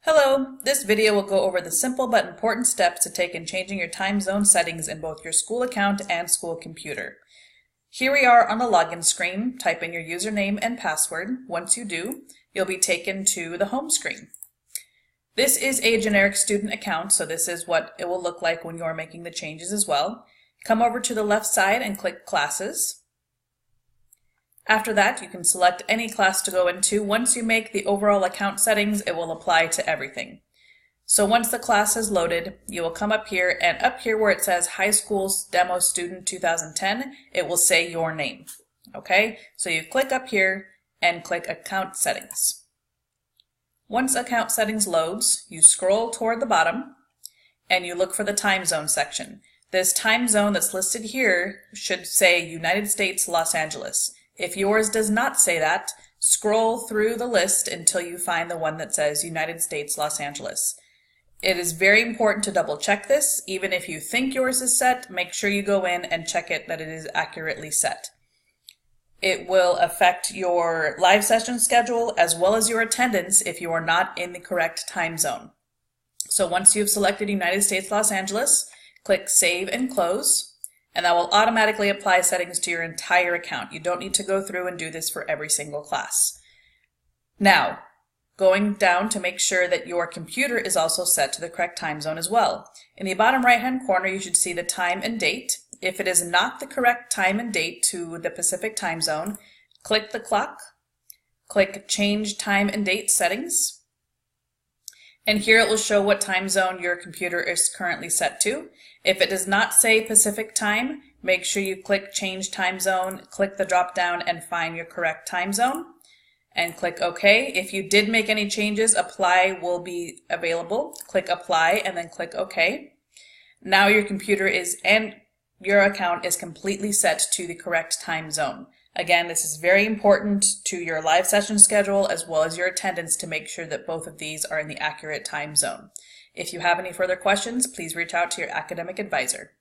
Hello, this video will go over the simple but important steps to take in changing your time zone settings in both your school account and school computer. Here we are on the login screen. Type in your username and password. Once you do, you'll be taken to the home screen. This is a generic student account, so this is what it will look like when you're making the changes as well. Come over to the left side and click Classes. After that, you can select any class to go into. Once you make the overall account settings, it will apply to everything. So once the class is loaded, you will come up here, and up here where it says High School Demo Student 2010, it will say your name. Okay, so you click up here and click Account Settings. Once Account Settings loads, you scroll toward the bottom and you look for the time zone section. This time zone that's listed here should say United States, Los Angeles. If yours does not say that, scroll through the list until you find the one that says United States, Los Angeles. It is very important to double check this. Even if you think yours is set, make sure you go in and check it that it is accurately set. It will affect your live session schedule as well as your attendance if you are not in the correct time zone. So once you've selected United States, Los Angeles, click Save and Close. And that will automatically apply settings to your entire account. You don't need to go through and do this for every single class. Now, going down to make sure that your computer is also set to the correct time zone as well. In the bottom right-hand corner, you should see the time and date. If it is not the correct time and date to the Pacific time zone, click the clock, click Change Time and Date Settings, and here it will show what time zone your computer is currently set to. If it does not say Pacific time, make sure you click Change Time Zone, click the drop down and find your correct time zone, and click OK. If you did make any changes, Apply will be available. Click Apply and then click OK. Now your computer and your account is completely set to the correct time zone. Again, this is very important to your live session schedule as well as your attendance to make sure that both of these are in the accurate time zone. If you have any further questions, please reach out to your academic advisor.